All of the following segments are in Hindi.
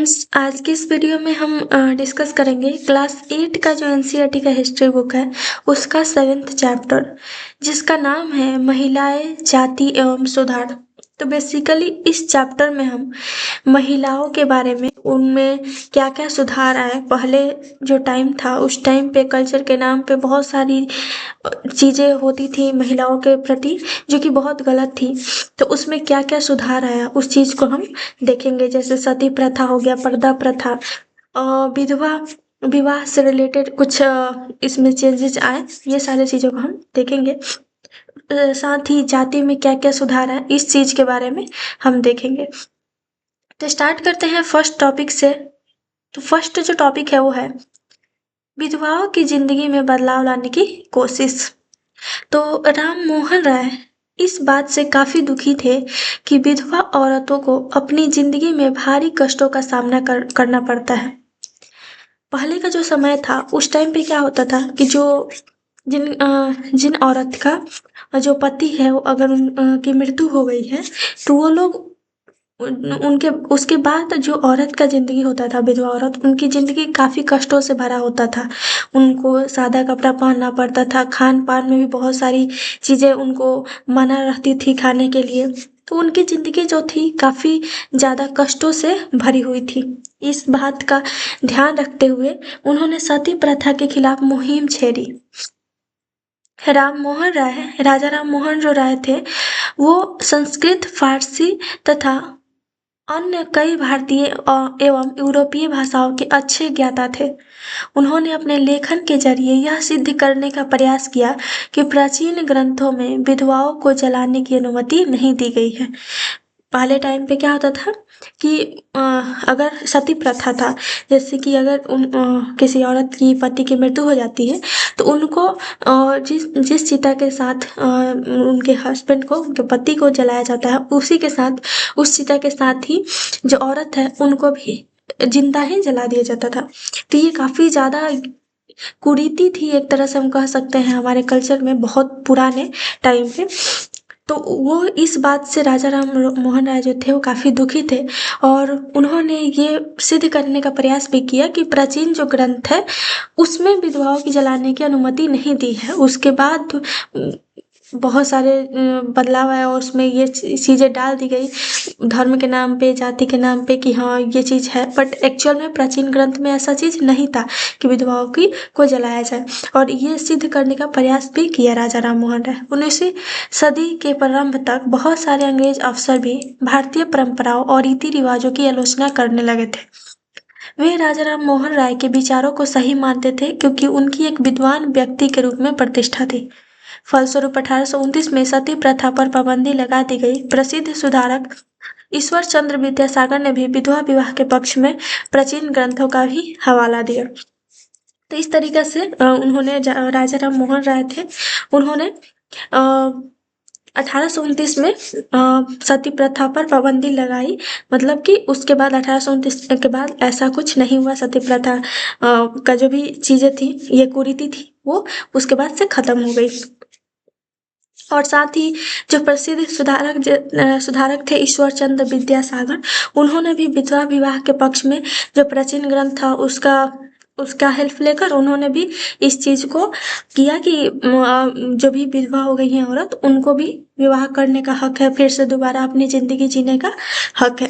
फ्रेंड्स, आज की इस वीडियो में हम डिस्कस करेंगे क्लास 8 का जो एनसीईआरटी का हिस्ट्री बुक है उसका 7th चैप्टर, जिसका नाम है महिलाएं, जाति एवं सुधार। तो बेसिकली इस चैप्टर में हम महिलाओं के बारे में, उनमें क्या क्या सुधार आए, पहले जो टाइम था उस टाइम पे कल्चर के नाम पे बहुत सारी चीज़ें होती थी महिलाओं के प्रति जो कि बहुत गलत थी। तो उसमें क्या क्या सुधार आया उस चीज़ को हम देखेंगे। जैसे सती प्रथा हो गया, पर्दा प्रथा, विधवा विवाह से रिलेटेड कुछ इसमें चेंजेस आए, ये सारी चीज़ों को हम देखेंगे। साथ ही जाति में क्या क्या सुधार है इस चीज़ के बारे में हम देखेंगे। तो स्टार्ट करते हैं फर्स्ट टॉपिक से। तो फर्स्ट जो टॉपिक है वो है विधवाओं की जिंदगी में बदलाव लाने की कोशिश। तो राम मोहन राय इस बात से काफी दुखी थे कि विधवा औरतों को अपनी जिंदगी में भारी कष्टों का सामना करना पड़ता है। पहले का जो समय था उस टाइम पे क्या होता था कि जिन औरत का जो पति है वो अगर उनकी मृत्यु हो गई है तो वो लोग उनके उसके बाद जो औरत का ज़िंदगी होता था, विधवा औरत, उनकी ज़िंदगी काफ़ी कष्टों से भरा होता था। उनको सादा कपड़ा पहनना पड़ता था, खान-पान में भी बहुत सारी चीज़ें उनको मना रहती थी खाने के लिए। तो उनकी ज़िंदगी जो थी काफ़ी ज़्यादा कष्टों से भरी हुई थी। इस बात का ध्यान रखते हुए उन्होंने सती प्रथा के खिलाफ मुहिम छेड़ी। राजा राम मोहन जो राय थे, वो संस्कृत, फारसी तथा अन्य कई भारतीय एवं यूरोपीय भाषाओं के अच्छे ज्ञाता थे। उन्होंने अपने लेखन के जरिए यह सिद्ध करने का प्रयास किया कि प्राचीन ग्रंथों में विधवाओं को जलाने की अनुमति नहीं दी गई है। पहले टाइम पे क्या होता था कि अगर सती प्रथा था, जैसे कि अगर किसी औरत की पति की मृत्यु हो जाती है तो उनको जिस चिता के साथ उनके हस्बैंड को, उनके पति को जलाया जाता है, उसी के साथ, उस चिता के साथ ही जो औरत है उनको भी जिंदा ही जला दिया जाता था। तो ये काफ़ी ज़्यादा कुरीति थी, एक तरह से हम कह सकते हैं हमारे कल्चर में बहुत पुराने टाइम पे। तो वो इस बात से राजा राम मोहन राय जो थे वो काफ़ी दुखी थे और उन्होंने ये सिद्ध करने का प्रयास भी किया कि प्राचीन जो ग्रंथ है उसमें विधवाओं की जलाने की अनुमति नहीं दी है। उसके बाद बहुत सारे बदलाव आए और उसमें ये चीज़ें डाल दी गई धर्म के नाम पे, जाति के नाम पे कि हाँ ये चीज़ है, बट एक्चुअल में प्राचीन ग्रंथ में ऐसा चीज़ नहीं था कि विधवाओं को जलाया जाए। और ये सिद्ध करने का प्रयास भी किया राजा राम मोहन राय। 19वीं सदी के प्रारंभ तक बहुत सारे अंग्रेज अफसर भी भारतीय परंपराओं और रीति रिवाजों की आलोचना करने लगे थे। वे राजा राम मोहन राय के विचारों को सही मानते थे क्योंकि उनकी एक विद्वान व्यक्ति के रूप में प्रतिष्ठा थी। फलस्वरूप 1829 में सती प्रथा पर पाबंदी लगा दी गई। प्रसिद्ध सुधारक ईश्वर चंद्र विद्यासागर ने भी विधवा विवाह के पक्ष में प्राचीन ग्रंथों का भी हवाला दिया। तो इस तरीके से उन्होंने राजा राम मोहन राय थे, उन्होंने 1829 में सती प्रथा पर पाबंदी लगाई। मतलब कि उसके बाद 1829 के बाद ऐसा कुछ नहीं हुआ। सती प्रथा का जो भी चीज़ें थी, ये कुरीति थी, वो उसके बाद से खत्म हो गई। और साथ ही जो प्रसिद्ध सुधारक थे ईश्वर चंद्र विद्यासागर, उन्होंने भी विधवा विवाह के पक्ष में जो प्राचीन ग्रंथ था उसका हेल्प लेकर उन्होंने भी इस चीज़ को किया कि जो भी विधवा हो गई है औरत, उनको भी विवाह करने का हक है, फिर से दोबारा अपनी ज़िंदगी जीने का हक है।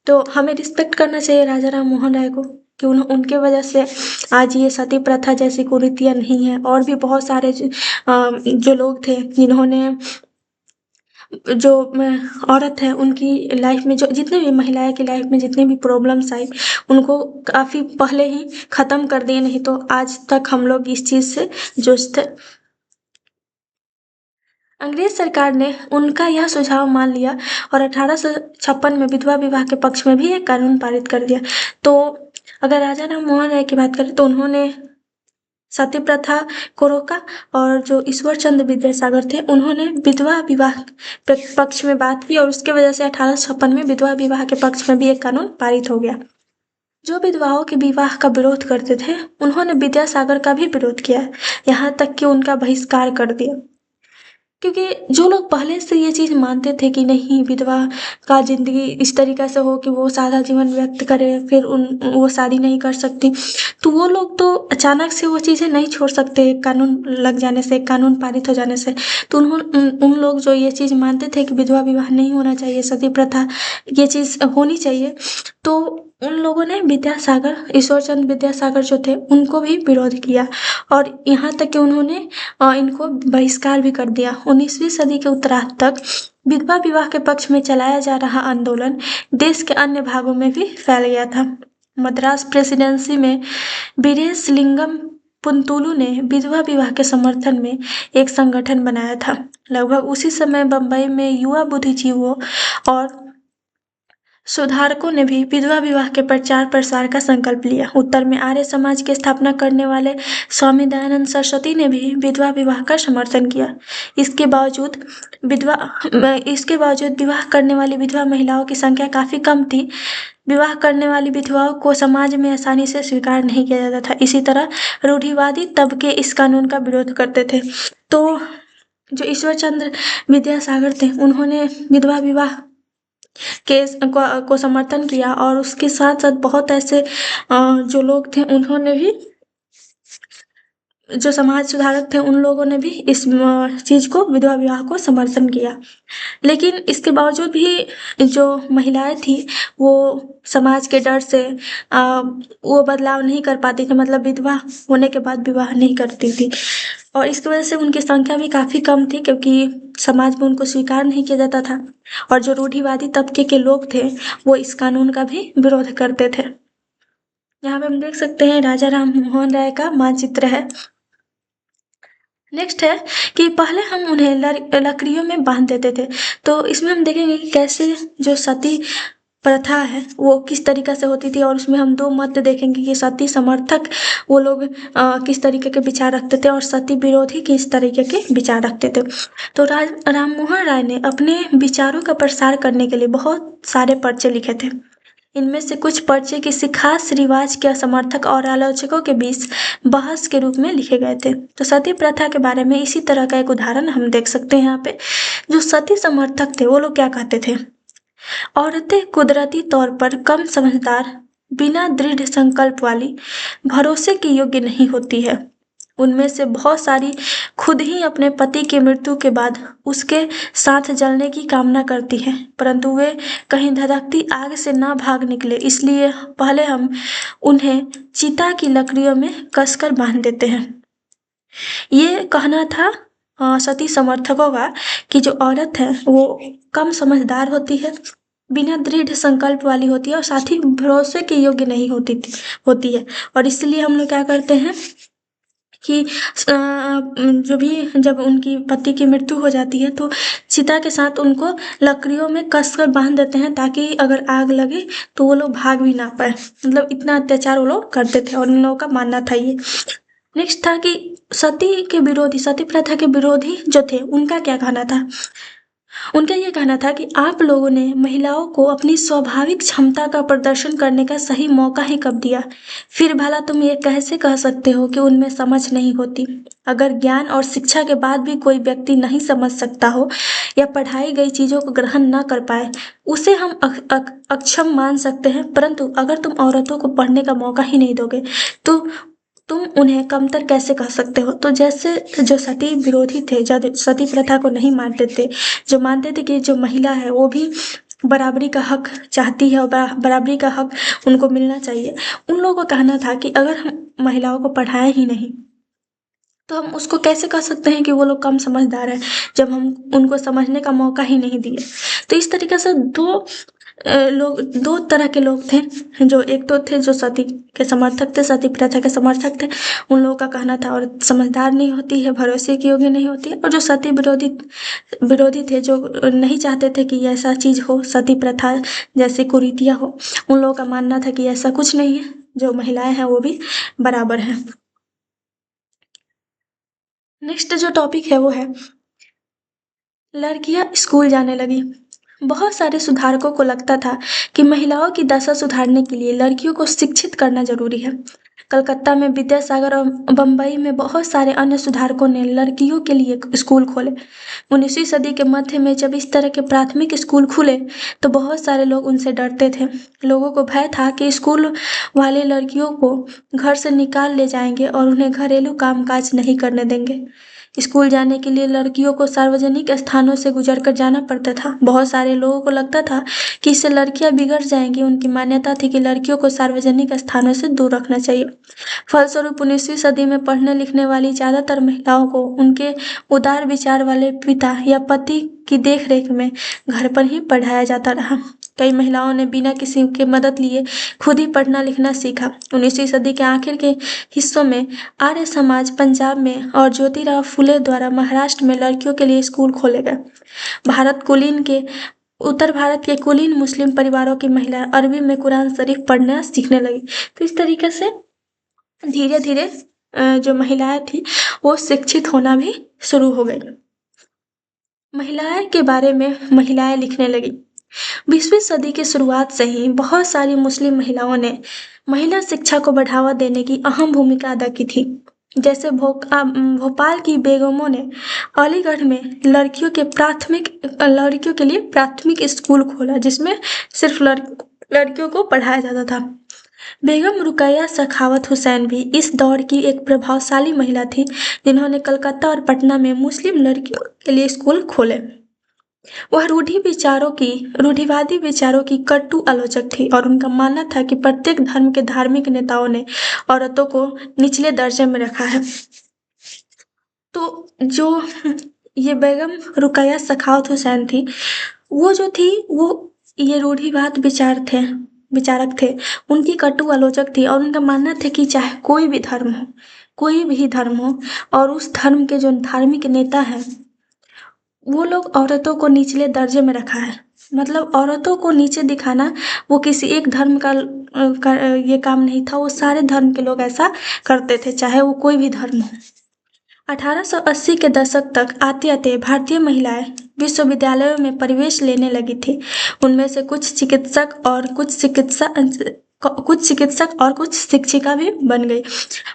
तो हमें रिस्पेक्ट करना चाहिए राजा राम मोहन राय को कि उनके वजह से आज ये सती प्रथा जैसी कुरीतियाँ नहीं है। और भी बहुत सारे जो लोग थे जिन्होंने जो औरत है उनकी लाइफ में, जो जितने भी महिलाएं की लाइफ में जितनी भी प्रॉब्लम्स आई, उनको काफ़ी पहले ही ख़त्म कर दिए, नहीं तो आज तक हम लोग इस चीज़ से जूझते। अंग्रेज सरकार ने उनका यह सुझाव मान लिया और 1856 में विधवा विवाह के पक्ष में भी एक कानून पारित कर दिया। तो अगर राजा राम मोहन राय की बात करें तो उन्होंने सती प्रथा को रोका और जो ईश्वर चंद्र विद्यासागर थे उन्होंने विधवा विवाह पक्ष में बात की और उसके वजह से 1856 में विधवा विवाह के पक्ष में भी एक कानून पारित हो गया। जो विधवाओं के विवाह का विरोध करते थे उन्होंने विद्यासागर का भी विरोध किया, यहाँ तक कि उनका बहिष्कार कर दिया। क्योंकि जो लोग पहले से ये चीज़ मानते थे कि नहीं, विधवा का ज़िंदगी इस तरीक़ा से हो कि वो सादा जीवन व्यक्त करे, फिर वो शादी नहीं कर सकती, तो वो लोग तो अचानक से वो चीज़ें नहीं छोड़ सकते कानून लग जाने से, कानून पारित हो जाने से। तो उन लोग जो ये चीज़ मानते थे कि विधवा विवाह नहीं होना चाहिए, सती प्रथा ये चीज़ होनी चाहिए, तो उन लोगों ने विद्यासागर, ईश्वरचंद्र विद्यासागर जो थे, उनको भी विरोध किया और यहाँ तक कि उन्होंने इनको बहिष्कार भी कर दिया। 19वीं सदी के उत्तरार्ध तक विधवा विवाह के पक्ष में चलाया जा रहा आंदोलन देश के अन्य भागों में भी फैल गया था। मद्रास प्रेसिडेंसी में वीरेशलिंगम पुंतुलु ने विधवा विवाह के समर्थन में एक संगठन बनाया था। लगभग उसी समय बंबई में युवा बुद्धिजीवियों और सुधारकों ने भी विधवा विवाह के प्रचार प्रसार का संकल्प लिया। उत्तर में आर्य समाज की स्थापना करने वाले स्वामी दयानंद सरस्वती ने भी विधवा विवाह का समर्थन किया। इसके बावजूद विवाह करने वाली विधवा महिलाओं की संख्या काफी कम थी। विवाह करने वाली विधवाओं को समाज में आसानी से स्वीकार नहीं किया जाता था। इसी तरह रूढ़िवादी तबके इस कानून का विरोध करते थे। तो जो ईश्वरचंद्र विद्यासागर थे, उन्होंने विधवा विवाह को समर्थन किया और उसके साथ साथ बहुत ऐसे जो लोग थे, उन्होंने भी, जो समाज सुधारक थे, उन लोगों ने भी इस चीज़ को, विधवा विवाह को समर्थन किया। लेकिन इसके बावजूद भी जो महिलाएं थी, वो समाज के डर से वो बदलाव नहीं कर पाती थी, मतलब विधवा होने के बाद विवाह नहीं करती थी और इसकी वजह से उनकी संख्या भी काफ़ी कम थी, क्योंकि समाज में उनको स्वीकार नहीं किया जाता था और जो रूढ़िवादी तबके के लोग थे, वो इस कानून का भी विरोध करते थे। यहाँ पे हम देख सकते हैं राजा राम मोहन राय का मानचित्र है। नेक्स्ट है कि पहले हम उन्हें लकड़ियों में बांध देते थे, तो इसमें हम देखेंगे कि कैसे जो सती प्रथा है वो किस तरीक़ा से होती थी और उसमें हम 2 मत देखेंगे कि सती समर्थक वो लोग किस तरीके के विचार रखते थे और सती विरोधी किस तरीके के विचार रखते थे। तो राम मोहन राय ने अपने विचारों का प्रसार करने के लिए बहुत सारे पर्चे लिखे थे। इनमें से कुछ पर्चे किसी खास रिवाज के समर्थक और आलोचकों के बीच बहस के रूप में लिखे गए थे। तो सती प्रथा के बारे में इसी तरह का एक उदाहरण हम देख सकते हैं यहाँ पे। जो सती समर्थक थे, वो लोग क्या कहते थे? औरतें कुदरती तौर पर कम समझदार, बिना दृढ़ संकल्प वाली, भरोसे की योग्य नहीं होती है। उनमें से बहुत सारी खुद ही अपने पति की मृत्यु के बाद उसके साथ जलने की कामना करती हैं, परंतु वे कहीं धधकती आग से ना भाग निकले, इसलिए पहले हम उन्हें चिता की लकड़ियों में कसकर बांध देते हैं। ये कहना था सती समर्थकों का कि जो औरत है वो कम समझदार होती है, बिना दृढ़ संकल्प वाली होती है और साथ ही भरोसे के योग्य नहीं होती है और इसलिए हम लोग क्या करते हैं कि जो भी जब उनकी पति की मृत्यु हो जाती है तो चिता के साथ उनको लकड़ियों में कसकर बांध देते हैं, ताकि अगर आग लगे तो वो लोग भाग भी ना पाए। मतलब इतना अत्याचार वो लोग करते थे और उन लोगों का मानना था ये। नेक्स्ट था कि सती प्रथा के विरोधी जो थे, उनका क्या कहना था? उनका ये कहना था कि आप लोगों ने महिलाओं को अपनी स्वाभाविक क्षमता का प्रदर्शन करने का सही मौका ही कब दिया? फिर भला तुम ये कैसे कह सकते हो कि उनमें समझ नहीं होती? अगर ज्ञान और शिक्षा के बाद भी कोई व्यक्ति नहीं समझ सकता हो या पढ़ाई गई चीज़ों को ग्रहण ना कर पाए, उसे हम अक्षम मान सकते हैं, परंतु अगर तुम औरतों को पढ़ने का मौका ही नहीं दोगे तो तुम उन्हें कमतर कैसे कह सकते हो? तो जैसे जो सती विरोधी थे, जो सती प्रथा को नहीं मानते थे, जो मानते थे कि जो महिला है वो भी बराबरी का हक चाहती है और बराबरी का हक उनको मिलना चाहिए, उन लोगों का कहना था कि अगर हम महिलाओं को पढ़ाएं ही नहीं तो हम उसको कैसे कह सकते हैं कि वो लोग कम समझदार है, जब हम उनको समझने का मौका ही नहीं दिए। तो इस तरीके से दो तरह के लोग थे, जो एक तो थे जो सती के समर्थक थे, सती प्रथा के समर्थक थे, उन लोगों का कहना था और समझदार नहीं होती है, भरोसे की योग्य नहीं होती है, और जो सती विरोधी थे, जो नहीं चाहते थे कि ऐसा चीज़ हो, सती प्रथा जैसे कुरीतियाँ हो, उन लोगों का मानना था कि ऐसा कुछ नहीं है, जो महिलाएं हैं वो भी बराबर हैं। नेक्स्ट जो टॉपिक है वो है लड़कियां स्कूल जाने लगी। बहुत सारे सुधारकों को लगता था कि महिलाओं की दशा सुधारने के लिए लड़कियों को शिक्षित करना जरूरी है। कलकत्ता में विद्यासागर और बम्बई में बहुत सारे अन्य सुधारकों ने लड़कियों के लिए स्कूल खोले। 19वीं सदी के मध्य में जब इस तरह के प्राथमिक स्कूल खुले तो बहुत सारे लोग उनसे डरते थे। लोगों को भय था कि स्कूल वाले लड़कियों को घर से निकाल ले जाएंगे और उन्हें घरेलू कामकाज नहीं करने देंगे। स्कूल जाने के लिए लड़कियों को सार्वजनिक स्थानों से गुजरकर जाना पड़ता था। बहुत सारे लोगों को लगता था कि इससे लड़कियां बिगड़ जाएंगी। उनकी मान्यता थी कि लड़कियों को सार्वजनिक स्थानों से दूर रखना चाहिए। फलस्वरूप 19वीं सदी में पढ़ने लिखने वाली ज्यादातर महिलाओं को उनके उदार विचार वाले पिता या पति की देखरेख में घर पर ही पढ़ाया जाता रहा। कई महिलाओं ने बिना किसी के मदद लिए खुद ही पढ़ना लिखना सीखा। 19वीं सदी के आखिर के हिस्सों में आर्य समाज पंजाब में और ज्योतिराव फुले द्वारा महाराष्ट्र में लड़कियों के लिए स्कूल खोले गए। उत्तर भारत के कुलीन मुस्लिम परिवारों की महिलाएं अरबी में कुरान शरीफ पढ़ना सीखने लगी। तो इस तरीके से धीरे धीरे जो महिलाएं थी वो शिक्षित होना भी शुरू हो गई। महिलाएं के बारे में महिलाएं लिखने लगी। 20वीं सदी की शुरुआत से ही बहुत सारी मुस्लिम महिलाओं ने महिला शिक्षा को बढ़ावा देने की अहम भूमिका अदा की थी। जैसे भोपाल की बेगमों ने अलीगढ़ में लड़कियों के लिए प्राथमिक स्कूल खोला जिसमें सिर्फ लड़कियों को पढ़ाया जाता था। बेगम रुकैया सखावत हुसैन भी इस दौर की एक प्रभावशाली महिला थी जिन्होंने कलकत्ता और पटना में मुस्लिम लड़कियों के लिए स्कूल खोले। वह रूढ़िवादी विचारों की कटु आलोचक थी और उनका मानना था कि प्रत्येक धर्म के धार्मिक नेताओं ने औरतों को निचले दर्जे में रखा है। तो जो ये बेगम रुकैया सखावत हुसैन थी वो ये रूढ़िवाद विचारक थे। उनकी कटु आलोचक थी और उनका मानना था कि चाहे कोई भी धर्म हो और उस धर्म के जो धार्मिक नेता हैं वो लोग औरतों को निचले दर्जे में रखा है। मतलब औरतों को नीचे दिखाना वो किसी एक धर्म का ये काम नहीं था। वो सारे धर्म के लोग ऐसा करते थे चाहे वो कोई भी धर्म हो। 1880 के दशक तक आते भारतीय महिलाएं विश्वविद्यालयों में प्रवेश लेने लगी थी। उनमें से कुछ चिकित्सक और कुछ शिक्षिका भी बन गई।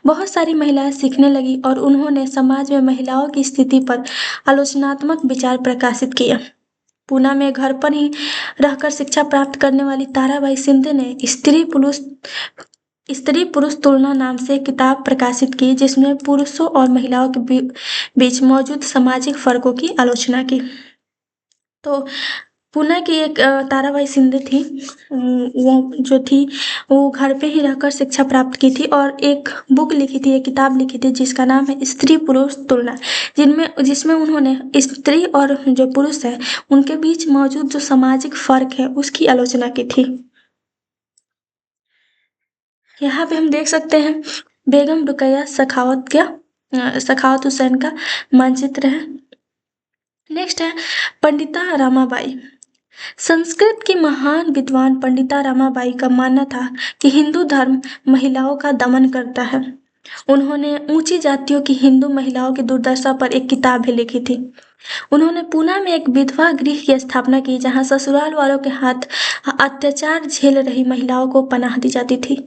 बहुत सारी महिलाएं सीखने लगी और उन्होंने समाज में महिलाओं की स्थिति पर आलोचनात्मक विचार प्रकाशित किया। पूना में घर पर ही रहकर शिक्षा प्राप्त करने वाली ताराबाई शिंदे ने स्त्री पुरुष तुलना नाम से एक किताब प्रकाशित की जिसमें पुरुषों और महिलाओं के बीच मौजूद सामाजिक फर्कों की आलोचना की। तो पुणे की एक ताराबाई शिंदे थी। वो घर पे ही रहकर शिक्षा प्राप्त की थी और एक किताब लिखी थी जिसका नाम है स्त्री पुरुष तुलना, जिसमें उन्होंने स्त्री और जो पुरुष है उनके बीच मौजूद जो सामाजिक फर्क है उसकी आलोचना की थी। यहाँ पे हम देख सकते हैं बेगम रुकैया सखावत हुसैन का मानचित्र है। नेक्स्ट है पंडिता रमाबाई। संस्कृत की महान विद्वान पंडिता रमाबाई का मानना था कि हिंदू धर्म महिलाओं का दमन करता है। उन्होंने ऊंची जातियों की हिंदू महिलाओं की दुर्दशा पर एक किताब भी लिखी थी। उन्होंने पूना में एक विधवा गृह की स्थापना की जहां ससुराल वालों के हाथ अत्याचार झेल रही महिलाओं को पनाह दी जाती थी।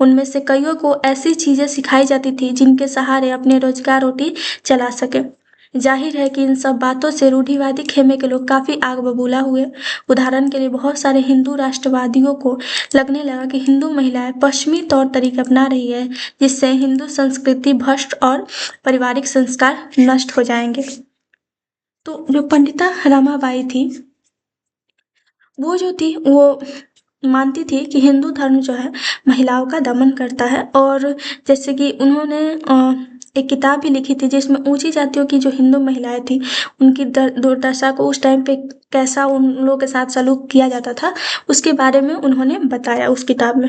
उनमें से कईयों को ऐसी चीजें सिखाई जाती थी जिनके सहारे अपने रोजगार रोटी चला सके। जाहिर है कि इन सब बातों से रूढ़िवादी खेमे के लोग काफी आग बबूला हुए। उदाहरण के लिए बहुत सारे हिंदू राष्ट्रवादियों को लगने लगा कि हिंदू महिलाएं पश्चिमी तौर तरीके अपना रही है जिससे हिंदू संस्कृति भ्रष्ट और पारिवारिक संस्कार नष्ट हो जाएंगे। तो जो पंडिता रमाबाई थी वो मानती थी कि हिंदू धर्म जो है महिलाओं का दमन करता है। और जैसे कि उन्होंने एक किताब भी लिखी थी जिसमें ऊंची जातियों की जो हिंदू महिलाएं थी उनकी दुर्दशा को उस टाइम पे कैसा उन लोगों के साथ सलूक किया जाता था उसके बारे में उन्होंने बताया उस किताब में।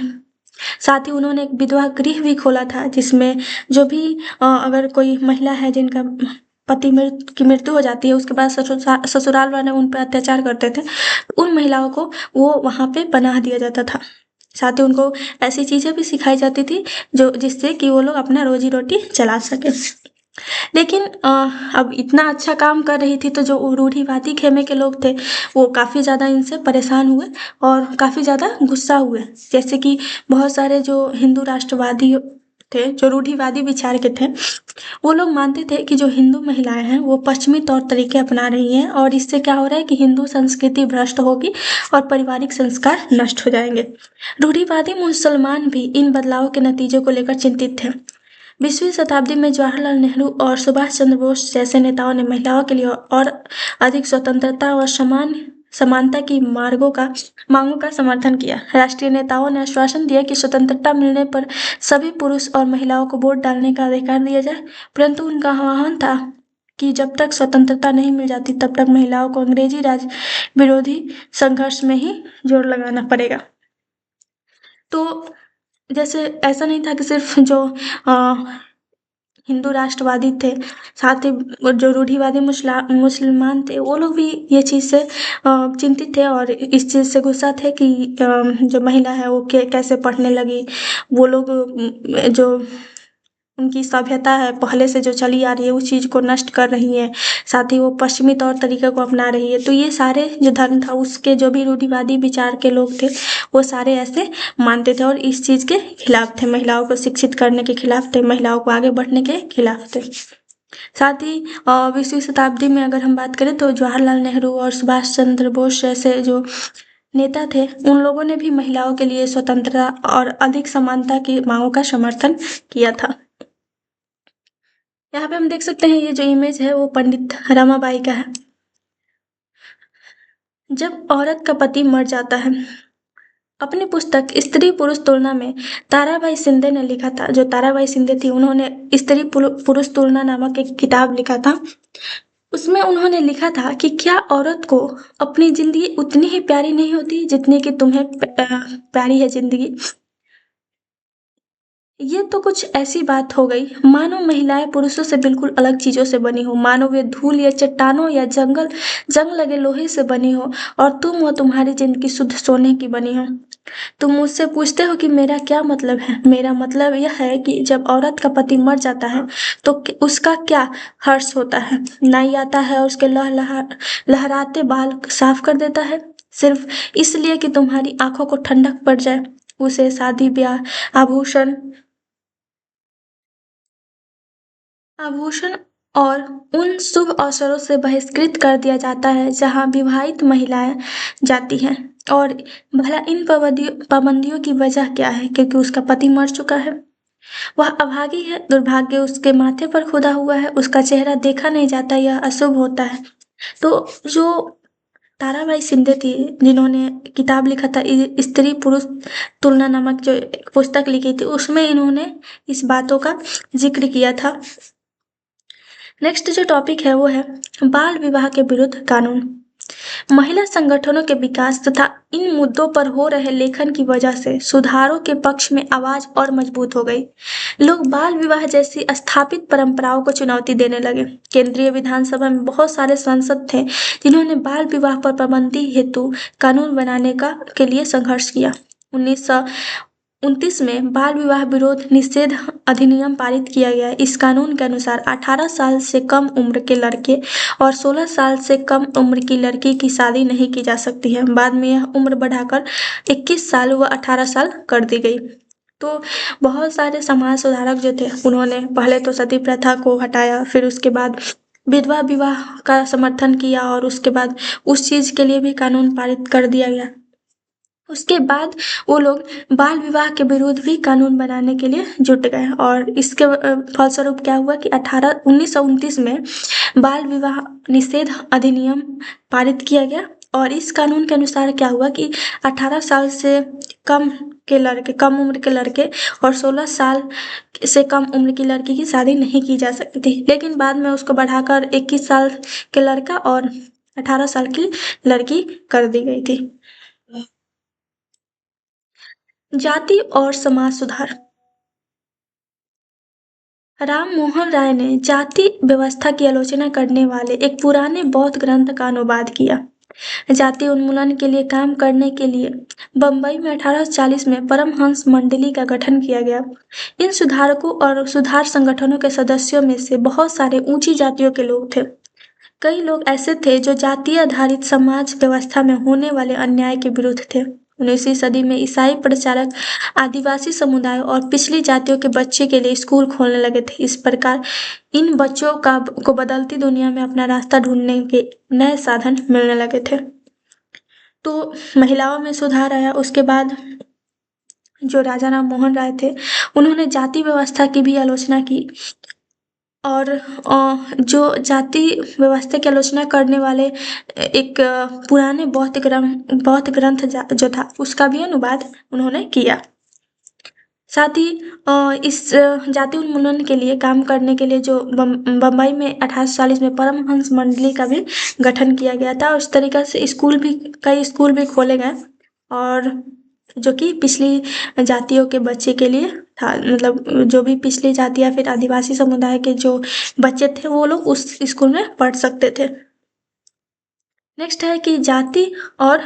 साथ ही उन्होंने एक विधवा गृह भी खोला था जिसमें जो भी अगर कोई महिला है जिनका पति की मृत्यु हो जाती है उसके बाद ससुराल वाले उन पर अत्याचार करते थे, उन महिलाओं को वो वहाँ पे पनाह दिया जाता था। साथ ही उनको ऐसी चीजें भी सिखाई जाती थी जिससे कि वो लोग अपना रोजी रोटी चला सके। लेकिन अब इतना अच्छा काम कर रही थी तो जो रूढ़िवादी खेमे के लोग थे वो काफ़ी ज़्यादा इनसे परेशान हुए और काफ़ी ज़्यादा गुस्सा हुए। जैसे कि बहुत सारे जो हिंदू राष्ट्रवादी थे, जो रूढ़िवादी विचार के थे, वो लोग मानते थे कि जो हिंदू महिलाएं हैं वो पश्चिमी तौर तरीके अपना रही हैं और इससे क्या हो रहा है कि हिंदू संस्कृति भ्रष्ट होगी और पारिवारिक संस्कार नष्ट हो जाएंगे। रूढ़िवादी मुसलमान भी इन बदलावों के नतीजों को लेकर चिंतित थे। 20वीं शताब्दी में जवाहरलाल नेहरू और सुभाष चंद्र बोस जैसे नेताओं ने महिलाओं के लिए और अधिक स्वतंत्रता और समानता की मांगों का समर्थन किया। राष्ट्रीय नेताओं ने आश्वासन दिया कि स्वतंत्रता मिलने पर सभी पुरुष और महिलाओं को वोट डालने का अधिकार दिया जाए, परंतु उनका आह्वान था कि जब तक स्वतंत्रता नहीं मिल जाती तब तक महिलाओं को अंग्रेजी राज विरोधी संघर्ष में ही जोर लगाना पड़ेगा। तो जैसे ऐसा नहीं था कि सिर्फ जो हिंदू राष्ट्रवादी थे, साथ ही जो रूढ़िवादी मुसलमान थे वो लोग भी ये चीज़ से चिंतित थे और इस चीज़ से गुस्सा थे कि जो महिला है वो कैसे पढ़ने लगी। वो लोग जो उनकी सभ्यता है पहले से जो चली आ रही है उस चीज़ को नष्ट कर रही है, साथ ही वो पश्चिमी तौर तरीके को अपना रही है। तो ये सारे जो धर्म था उसके जो भी रूढ़िवादी विचार के लोग थे वो सारे ऐसे मानते थे और इस चीज़ के खिलाफ थे, महिलाओं को शिक्षित करने के खिलाफ थे, महिलाओं को आगे बढ़ने के खिलाफ थे। साथ ही 20वीं शताब्दी में अगर हम बात करें तो जवाहरलाल नेहरू और सुभाष चंद्र बोस जैसे जो नेता थे उन लोगों ने भी महिलाओं के लिए स्वतंत्रता और अधिक समानता की मांगों का समर्थन किया था। यहाँ पे हम देख सकते हैं ये जो इमेज है वो पंडित रमाबाई का है। जब औरत का पति मर जाता है, अपनी पुस्तक स्त्री पुरुष तुलना में ताराबाई शिंदे ने लिखा था, जो ताराबाई शिंदे थी उन्होंने स्त्री पुरुष तुलना नामक एक किताब लिखा था। उसमें उन्होंने लिखा था कि क्या औरत को अपनी जिंदगी उतनी ही प्यारी नहीं होती जितनी कि तुम्हें प्यारी है जिंदगी। ये तो कुछ ऐसी बात हो गई मानो महिलाएं पुरुषों से बिल्कुल अलग चीजों से बनी हो, मानो वे धूल या चट्टानों या जंग लगे लोहे से बनी हो और तुम और तुम्हारी जिंदगी शुद्ध सोने की बनी हो। तुम मुझसे पूछते हो कि मेरा क्या मतलब है। मेरा मतलब यह है कि जब औरत का पति मर जाता है तो उसका क्या हर्ष होता है। नाई आता है और उसके लहराते बाल साफ कर देता है सिर्फ इसलिए कि तुम्हारी आंखों को ठंडक पड़ जाए। उसे शादी ब्याह आभूषण और उन शुभ अवसरों से बहिष्कृत कर दिया जाता है जहां विवाहित महिलाएं जाती हैं। और भला इन पाबंदियों की वजह क्या है? क्योंकि उसका पति मर चुका है, वह अभागी है, दुर्भाग्य उसके माथे पर खुदा हुआ है, उसका चेहरा देखा नहीं जाता, यह अशुभ होता है। तो जो ताराबाई शिंदे थी जिन्होंने किताब लिखा था स्त्री पुरुष तुलना नामक जो एक पुस्तक लिखी थी उसमें इन्होंने इस बातों का जिक्र किया था। नेक्स्ट जो टॉपिक है वो है बाल विवाह के विरुद्ध कानून। महिला संगठनों के विकास तथा इन मुद्दों पर हो रहे लेखन की वजह से सुधारों के पक्ष में आवाज और मजबूत हो गई। लोग बाल विवाह जैसी स्थापित परंपराओं को चुनौती देने लगे। केंद्रीय विधानसभा में बहुत सारे सांसद थे जिन्होंने बाल विवाह पर पाबंदी हेतु कानून बनाने के लिए संघर्ष किया। 1929 में बाल विवाह विरोध निषेध अधिनियम पारित किया गया। इस कानून के अनुसार 18 साल से कम उम्र के लड़के और 16 साल से कम उम्र की लड़की की शादी नहीं की जा सकती है। बाद में यह उम्र बढ़ाकर 21 साल व 18 साल कर दी गई। तो बहुत सारे समाज सुधारक जो थे उन्होंने पहले तो सती प्रथा को हटाया, फिर उसके बाद विधवा विवाह का समर्थन किया और उसके बाद उस चीज के लिए भी कानून पारित कर दिया गया। उसके बाद वो लोग बाल विवाह के विरुद्ध भी कानून बनाने के लिए जुट गए और इसके फलस्वरूप क्या हुआ कि 1929 में बाल विवाह निषेध अधिनियम पारित किया गया। और इस कानून के अनुसार क्या हुआ कि 18 साल से कम कम उम्र के लड़के और 16 साल से कम उम्र की लड़की की शादी नहीं की जा सकती थी, लेकिन बाद में उसको बढ़ाकर 21 साल के लड़का और 18 साल की लड़की कर दी गई थी। जाति और समाज सुधार। राम मोहन राय ने जाति व्यवस्था की आलोचना करने वाले एक पुराने बौद्ध ग्रंथ का अनुवाद किया। जातीय उन्मूलन के लिए काम करने के लिए बंबई में 1840 में परमहंस मंडली का गठन किया गया। इन सुधारकों और सुधार संगठनों के सदस्यों में से बहुत सारे ऊंची जातियों के लोग थे। कई लोग ऐसे थे जो जातीय आधारित समाज व्यवस्था में होने वाले अन्याय के विरुद्ध थे। 19वीं सदी में ईसाई प्रचारक आदिवासी समुदाय और पिछड़ी जातियों के बच्चे के लिए स्कूल खोलने लगे थे। इस प्रकार इन बच्चों को बदलती दुनिया में अपना रास्ता ढूंढने के नए साधन मिलने लगे थे। तो महिलाओं में सुधार आया। उसके बाद जो राजा राम मोहन राय थे, उन्होंने जाति व्यवस्था की भी आलोचना की और जो जाति व्यवस्था की आलोचना करने वाले एक पुराने बौद्ध ग्रंथ जो था, उसका भी अनुवाद उन्होंने किया। साथ ही इस जाति उन्मूलन के लिए काम करने के लिए जो बंबई में 1840 में परमहंस मंडली का भी गठन किया गया था। उस तरीके से कई स्कूल भी खोले गए और जो कि पिछली जातियों के बच्चे के लिए था। मतलब जो भी पिछली जाति या फिर आदिवासी समुदाय के जो बच्चे थे, वो लोग उस स्कूल में पढ़ सकते थे। नेक्स्ट है कि जाति और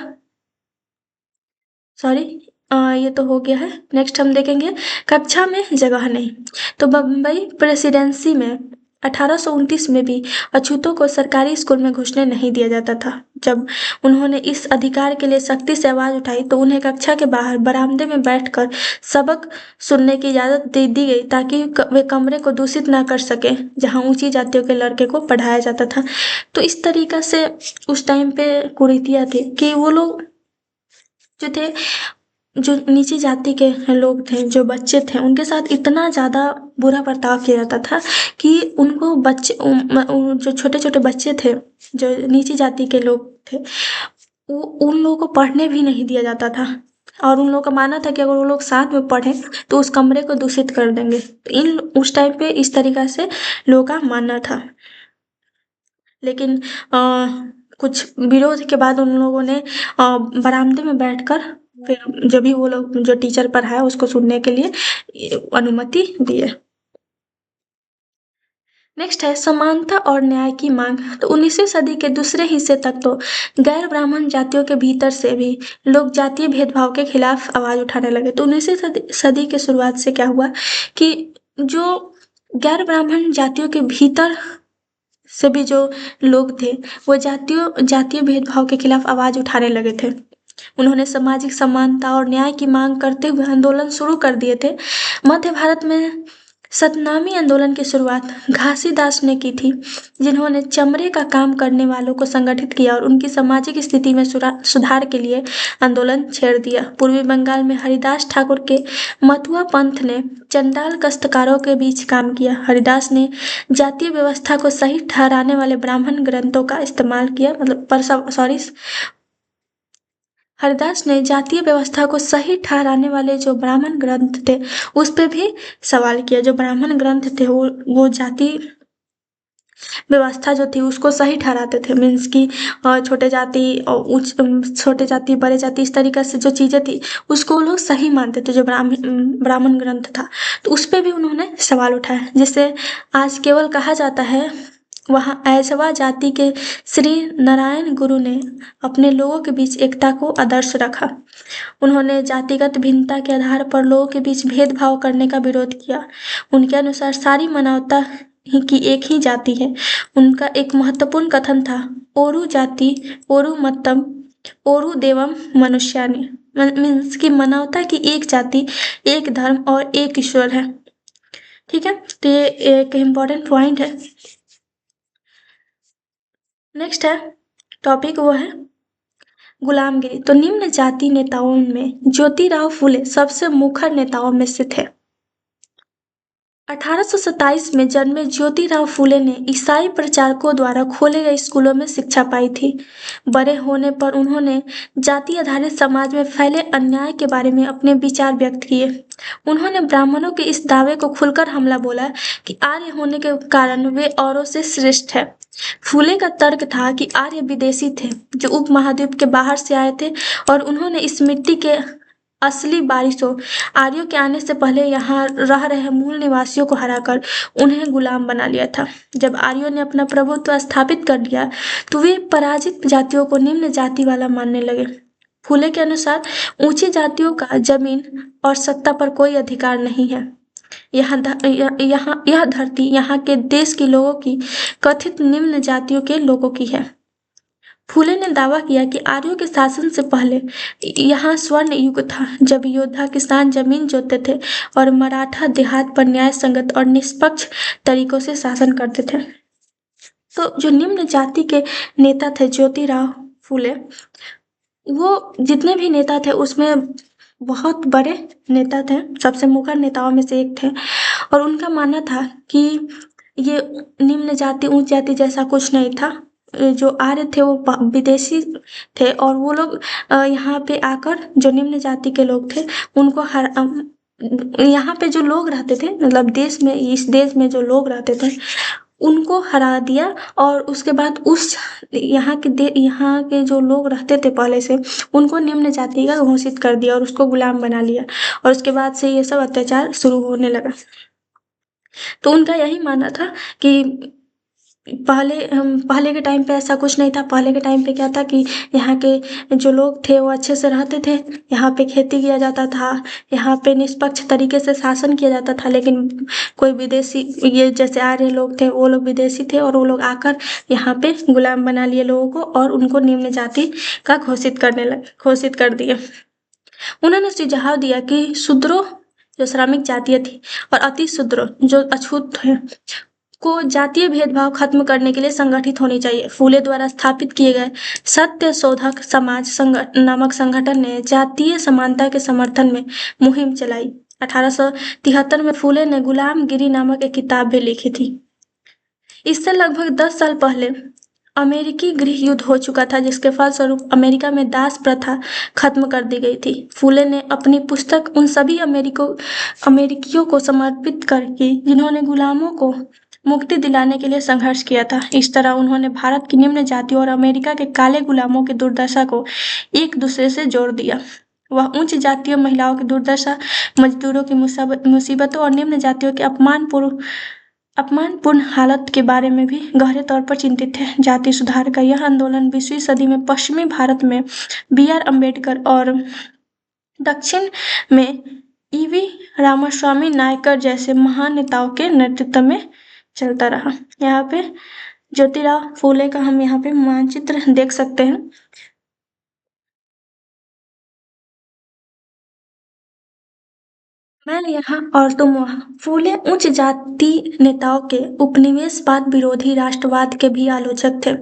ये तो हो गया है। नेक्स्ट हम देखेंगे कक्षा में जगह नहीं। तो बम्बई प्रेसिडेंसी में 1829 में भी अछूतों को सरकारी स्कूल में घुसने नहीं दिया जाता था। जब उन्होंने इस अधिकार के लिए सख्ती से आवाज उठाई तो उन्हें कक्षा के बाहर बरामदे में बैठकर सबक सुनने की इजाजत दे दी गई ताकि वे कमरे को दूषित ना कर सके जहां ऊंची जातियों के लड़के को पढ़ाया जाता था। तो इस तरीका से उस टाइम पे कुरीतियां थी कि वो लोग जो थे, जो नीची जाति के लोग थे, जो बच्चे थे, उनके साथ इतना ज़्यादा बुरा बर्ताव किया जाता था कि उनको जो छोटे छोटे बच्चे थे, जो नीची जाति के लोग थे, उन लोगों को पढ़ने भी नहीं दिया जाता था। और उन लोगों का मानना था कि अगर वो लोग साथ में पढ़ें तो उस कमरे को दूषित कर देंगे। तो उस टाइम पे इस तरीका से लोगों का मानना था। लेकिन कुछ विरोध के बाद उन लोगों ने बरामदे में बैठकर फिर जब भी वो लोग जो टीचर पढ़ाया उसको सुनने के लिए अनुमति दिए। नेक्स्ट है समानता और न्याय की मांग। तो 19वीं सदी के दूसरे हिस्से तक तो गैर ब्राह्मण जातियों के भीतर से भी लोग जातीय भेदभाव के खिलाफ आवाज उठाने लगे। तो 19वीं सदी के शुरुआत से क्या हुआ कि जो गैर ब्राह्मण जातियों के भीतर से भी जो लोग थे, वो जातीय भेदभाव के खिलाफ आवाज उठाने लगे थे। उन्होंने सामाजिक समानता और न्याय की मांग करते हुए आंदोलन शुरू कर दिए थे। मध्य भारत में सतनामी आंदोलन की शुरुआत घासीदास ने की थी, जिन्होंने चमड़े का काम करने वालों को संगठित किया और उनकी सामाजिक स्थिति में सुधार के लिए आंदोलन छेड़ दिया। पूर्वी बंगाल में हरिदास ठाकुर के मतुआ पंथ ने चंडाल काश्तकारों के बीच काम किया। हरिदास ने जातीय व्यवस्था को सही ठहराने वाले ब्राह्मण ग्रंथों का इस्तेमाल किया। हरिदास ने जातीय व्यवस्था को सही ठहराने वाले जो ब्राह्मण ग्रंथ थे उस पे भी सवाल किया। जो ब्राह्मण ग्रंथ थे वो जाति व्यवस्था जो थी उसको सही ठहराते थे। मीन्स की छोटे जाति और छोटे जाति, बड़े जाति, इस तरीके से जो चीजें थी उसको वो लोग सही मानते थे। जो ब्राह्मण ग्रंथ था तो उस पे भी उन्होंने सवाल उठाया। जिसे आज केवल कहा जाता है, वहाँ ऐसवा जाति के श्री नारायण गुरु ने अपने लोगों के बीच एकता को आदर्श रखा। उन्होंने जातिगत भिन्नता के आधार पर लोगों के बीच भेदभाव करने का विरोध किया। उनके अनुसार सारी मानवता की एक ही जाति है। उनका एक महत्वपूर्ण कथन था, ओरु जाति ओरु मतम ओरु देवम मनुष्यानि। मीन्स की मानवता की एक जाति, एक धर्म और एक ईश्वर है। ठीक है, तो ये एक इम्पोर्टेंट पॉइंट है। नेक्स्ट है टॉपिक, वो है गुलामगिरी। तो निम्न जाति नेताओं में ज्योतिराव फुले सबसे मुखर नेताओं में से थे। 1827 में जन्मे ज्योतिराव फुले ने ईसाई प्रचारकों द्वारा खोले गए स्कूलों में शिक्षा पाई थी। बड़े होने पर उन्होंने जाति आधारित समाज में फैले अन्याय के बारे में अपने विचार व्यक्त किए। उन्होंने ब्राह्मणों के इस दावे को खुलकर हमला बोला कि आर्य होने के कारण वे औरों से श्रेष्ठ है। फुले का तर्क था कि आर्य विदेशी थे जो उपमहाद्वीप के बाहर से आए थे और उन्होंने इस मिट्टी के असली बारिशों आर्यों के आने से पहले यहाँ रह रहे मूल निवासियों को हराकर उन्हें गुलाम बना लिया था। जब आर्यों ने अपना प्रभुत्व स्थापित कर लिया तो वे पराजित जातियों को निम्न जाति वाला मानने लगे। फूले के अनुसार ऊंची जातियों का जमीन और सत्ता पर कोई अधिकार नहीं है। यह धरती यहाँ के देश के लोगों की कथित निम्न जातियों के लोगों की है। फूले ने दावा किया कि आर्यों के शासन से पहले यहाँ स्वर्ण युग था, जब योद्धा किसान जमीन जोतते थे और मराठा देहात पर न्याय संगत और निष्पक्ष तरीकों से शासन करते थे। तो जो निम्न जाति के नेता थे ज्योतिराव फूले, वो जितने भी नेता थे उसमें बहुत बड़े नेता थे, सबसे मुखर नेताओं में से एक थे। और उनका मानना था कि ये निम्न जाति उच्च जाति जैसा कुछ नहीं था। जो आर्य थे वो विदेशी थे और वो लोग यहाँ पे आकर जो निम्न जाति के लोग थे उनको यहाँ पे जो लोग रहते थे, मतलब देश में, इस देश में जो लोग रहते थे उनको हरा दिया। और उसके बाद उस यहाँ के जो लोग रहते थे पहले से, उनको निम्न जाति का घोषित कर दिया और उसको गुलाम बना लिया। और उसके बाद से ये सब अत्याचार शुरू होने लगा। तो उनका यही मानना था कि पहले के टाइम पे ऐसा कुछ नहीं था। पहले के टाइम पे क्या था कि यहाँ के जो लोग थे वो अच्छे से रहते थे, यहाँ पे खेती किया जाता था, यहाँ पे निष्पक्ष तरीके से शासन किया जाता था। लेकिन कोई विदेशी, ये जैसे आर्य लोग थे, वो लोग विदेशी थे और वो लोग आकर यहाँ पे गुलाम बना लिए लोगों को और उनको निम्न जाति का घोषित कर दिए। उन्होंने सुझाव दिया कि शूद्रों, जो श्रमिक जातियाँ थी, और अति शूद्रों, जो अछूत थे, को जातीय भेदभाव खत्म करने के लिए संगठित होनी चाहिए। फूले द्वारा स्थापित किए गए सत्य शोधक समाज नामक संगठन ने जातीय समानता के समर्थन में मुहिम चलाई। 1873 में फूले ने गुलामगिरी नामक एक किताब भी लिखी थी। इससे लगभग 10 साल पहले अमेरिकी गृह युद्ध हो चुका था, जिसके फलस्वरूप अमेरिका में दास प्रथा खत्म कर दी गई थी। फूले ने अपनी पुस्तक उन सभी अमेरिकियों को समर्पित करके जिन्होंने गुलामों को मुक्ति दिलाने के लिए संघर्ष किया था। इस तरह उन्होंने भारत की निम्न जातियों और अमेरिका के काले गुलामों की दुर्दशा को एक दूसरे से जोड़ दिया। वह उच्च जातीय महिलाओं की दुर्दशा, मजदूरों की मुसीबतों और निम्न जातियों के अपमानपूर्ण हालत के बारे में भी गहरे तौर पर चिंतित थे। जाति सुधार का यह आंदोलन 20वीं सदी में पश्चिमी भारत में B.R. अम्बेडकर और दक्षिण में E.V. रामास्वामी नायकर जैसे महान नेताओं के नेतृत्व में चलता रहा। यहाँ पे ज्योतिराव फूले का हम यहाँ पे मानचित्र देख सकते हैं। मैं यहाँ और तुम वहाँ। फूले उच्च जाति नेताओं के उपनिवेशवाद विरोधी राष्ट्रवाद के भी आलोचक थे।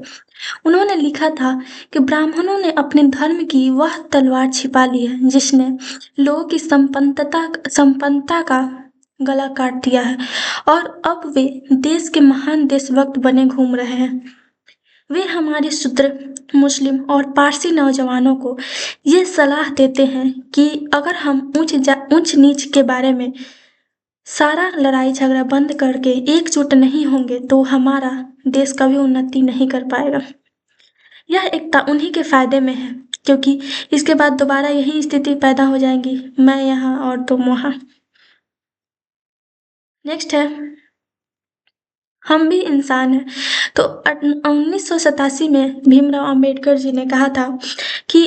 उन्होंने लिखा था कि ब्राह्मणों ने अपने धर्म की वह तलवार छिपा ली है जिसने लोगों की संपन्नता का गला काट दिया है, और अब वे देश के महान देशभक्त बने घूम रहे हैं। वे हमारे शूद्र, मुस्लिम और पारसी नौजवानों को ये सलाह देते हैं कि अगर हम ऊंच नीच के बारे में सारा लड़ाई झगड़ा बंद करके एकजुट नहीं होंगे तो हमारा देश कभी उन्नति नहीं कर पाएगा। यह एकता उन्हीं के फायदे में है, क्योंकि इसके बाद दोबारा यही स्थिति पैदा हो जाएगी, मैं यहाँ और तुम वहाँ। नेक्स्ट है, हम भी इंसान हैं। तो 1987 में भीमराव अंबेडकर जी ने कहा था कि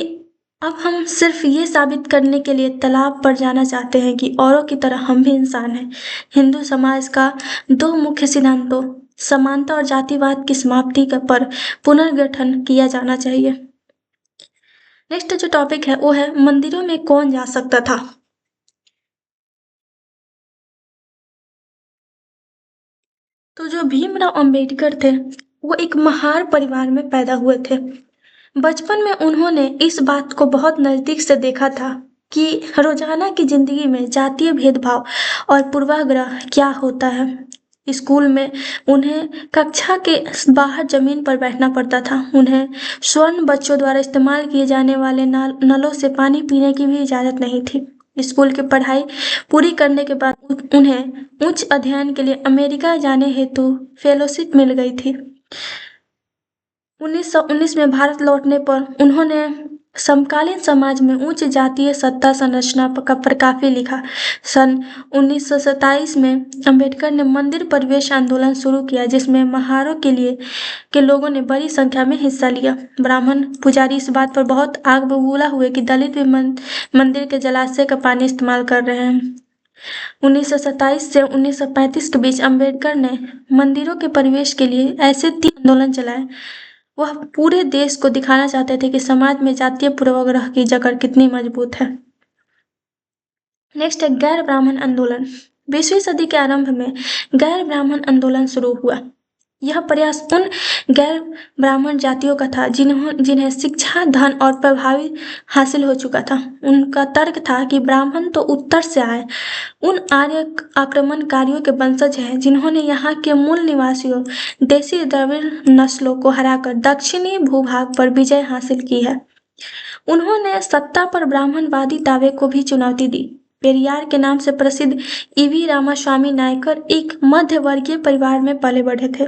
अब हम सिर्फ ये साबित करने के लिए तालाब पर जाना चाहते हैं कि औरों की तरह हम भी इंसान हैं। हिंदू समाज का 2 मुख्य सिद्धांतों, समानता और जातिवाद की समाप्ति पर पुनर्गठन किया जाना चाहिए। नेक्स्ट जो टॉपिक है वो है, मंदिरों में कौन जा सकता था। तो जो भीमराव अंबेडकर थे वो एक महार परिवार में पैदा हुए थे। बचपन में उन्होंने इस बात को बहुत नज़दीक से देखा था कि रोजाना की जिंदगी में जातीय भेदभाव और पूर्वाग्रह क्या होता है। स्कूल में उन्हें कक्षा के बाहर जमीन पर बैठना पड़ता था। उन्हें स्वर्ण बच्चों द्वारा इस्तेमाल किए जाने वाले नलों से पानी पीने की भी इजाज़त नहीं थी। स्कूल की पढ़ाई पूरी करने के बाद उन्हें उच्च अध्ययन के लिए अमेरिका जाने हेतु फेलोशिप मिल गई थी। 1919 में भारत लौटने पर उन्होंने समकालीन समाज में उच्च जातीय सत्ता संरचना पर काफी लिखा। सन 1927 में अंबेडकर ने मंदिर प्रवेश आंदोलन शुरू किया, जिसमें महारों के लोगों ने बड़ी संख्या में हिस्सा लिया। ब्राह्मण पुजारी इस बात पर बहुत आग बबूला हुए कि दलित भी मंदिर के जलाशय का पानी इस्तेमाल कर रहे हैं। 1927 से 1935 के बीच अंबेडकर ने मंदिरों के प्रवेश के लिए ऐसे 3 आंदोलन चलाए। वह पूरे देश को दिखाना चाहते थे कि समाज में जातीय पूर्वाग्रह की जकड़ कितनी मजबूत है। नेक्स्ट है गैर ब्राह्मण आंदोलन। 20वीं सदी के आरंभ में गैर ब्राह्मण आंदोलन शुरू हुआ। यह प्रयास उन गैर ब्राह्मण जातियों का था जिन्हें शिक्षा, धन और प्रभावी हासिल हो चुका था। उनका तर्क था कि ब्राह्मण तो उत्तर से आए, उन आर्य आक्रमणकारियों के वंशज हैं जिन्होंने यहाँ के मूल निवासियों देसी द्रविड़ नस्लों को हराकर दक्षिणी भूभाग पर विजय हासिल की है। उन्होंने सत्ता पर ब्राह्मणवादी दावे को भी चुनौती दी। पेरियार के नाम से प्रसिद्ध ईवी रामास्वामी नायकर एक मध्य वर्गीय परिवार में पले बढ़े थे।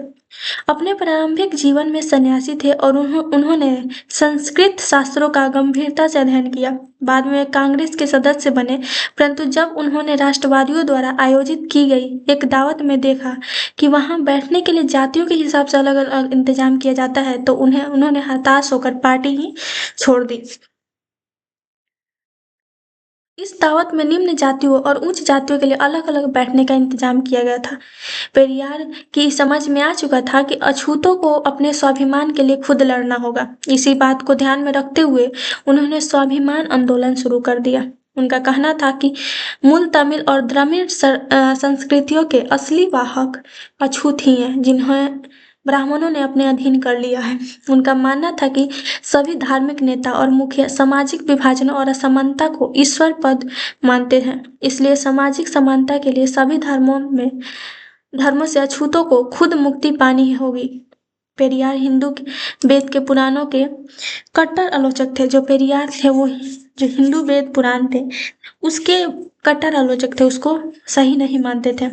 अपने प्रारंभिक जीवन में सन्यासी थे और उन्होंने संस्कृत शास्त्रों का गंभीरता से अध्ययन किया। बाद में कांग्रेस के सदस्य बने, परंतु जब उन्होंने राष्ट्रवादियों द्वारा आयोजित की गई एक दावत में देखा कि वहां बैठने के लिए जातियों के हिसाब से अलग अलग इंतजाम किया जाता है, तो उन्होंने हताश होकर पार्टी ही छोड़ दी। इस दावत में निम्न जातियों और उच्च जातियों के लिए अलग अलग बैठने का इंतजाम किया गया था। पेरियार की समझ में आ चुका था कि अछूतों को अपने स्वाभिमान के लिए खुद लड़ना होगा। इसी बात को ध्यान में रखते हुए उन्होंने स्वाभिमान आंदोलन शुरू कर दिया। उनका कहना था कि मूल तमिल और द्रविड़ संस्कृतियों के असली वाहक अछूत ही हैं, जिन्हें ब्राह्मणों ने अपने अधीन कर लिया है। उनका मानना था कि सभी धार्मिक नेता और मुखिया सामाजिक विभाजनों और असमानता को ईश्वर पद मानते हैं, इसलिए सामाजिक समानता के लिए सभी धर्मों से अछूतों को खुद मुक्ति पानी होगी। पेरियार हिंदू वेद के पुराणों के कट्टर आलोचक थे। जो पेरियार थे वो जो हिंदू वेद पुराण थे उसके कट्टर आलोचक थे, उसको सही नहीं मानते थे,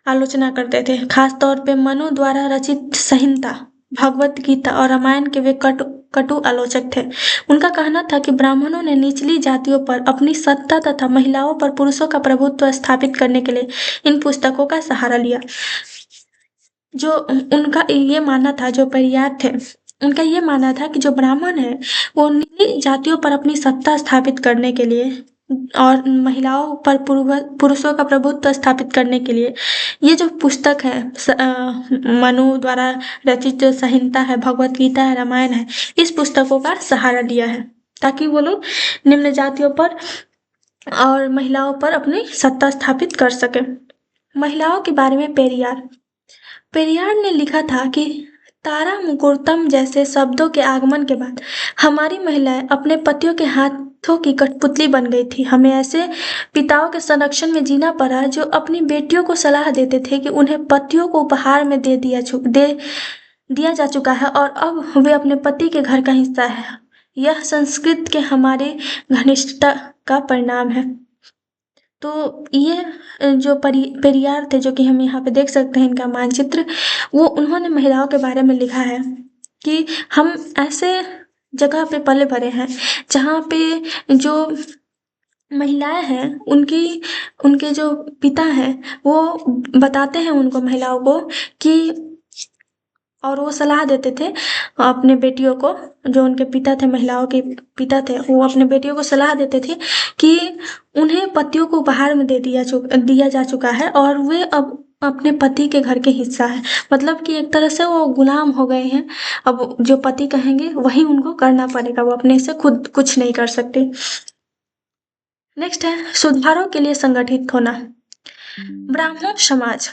आलोचना करते थे। खास तौर पे मनु द्वारा रचित संहिता, भगवत गीता और रामायण के वे कटु आलोचक थे। उनका कहना था कि ब्राह्मणों ने निचली जातियों पर अपनी सत्ता तथा महिलाओं पर पुरुषों का प्रभुत्व स्थापित करने के लिए इन पुस्तकों का सहारा लिया। जो उनका ये मानना था, जो पेरियार थे, उनका ये मानना था कि जो ब्राह्मण है वो निचली जातियों पर अपनी सत्ता स्थापित करने के लिए और महिलाओं पर पुरुषों का प्रभुत्व स्थापित करने के लिए ये जो पुस्तक है मनु द्वारा रचित जो संहिता है, भगवत गीता है, रामायण है, इस पुस्तकों का सहारा लिया है ताकि वो लोग निम्न जातियों पर और महिलाओं पर अपनी सत्ता स्थापित कर सके। महिलाओं के बारे में पेरियार ने लिखा था कि तारा मुकुरतम जैसे शब्दों के आगमन के बाद हमारी महिलाएं अपने पतियों के हाथों की कठपुतली बन गई थी। हमें ऐसे पिताओं के संरक्षण में जीना पड़ा जो अपनी बेटियों को सलाह देते थे कि उन्हें पतियों को उपहार में दे दिया जा चुका है और अब वे अपने पति के घर का हिस्सा है। यह संस्कृत के हमारे घनिष्ठता का परिणाम है। तो ये जो पेरियार थे, जो कि हम यहाँ पे देख सकते हैं इनका मानचित्र, वो उन्होंने महिलाओं के बारे में लिखा है कि हम ऐसे जगह पे पले बढ़े हैं जहाँ पे जो महिलाएं हैं उनके जो पिता हैं वो बताते हैं उनको, महिलाओं को, कि और वो सलाह देते थे अपने बेटियों को, जो उनके पिता थे, महिलाओं के पिता थे, वो अपने बेटियों को सलाह देते थे कि उन्हें पतियों को उपहार में दिया जा चुका है और वे अब अपने पति के घर के हिस्सा है। मतलब कि एक तरह से वो गुलाम हो गए हैं। अब जो पति कहेंगे वही उनको करना पड़ेगा, वो अपने से खुद कुछ नहीं कर सकते। नेक्स्ट है सुधारों के लिए संगठित होना। ब्राह्मण समाज।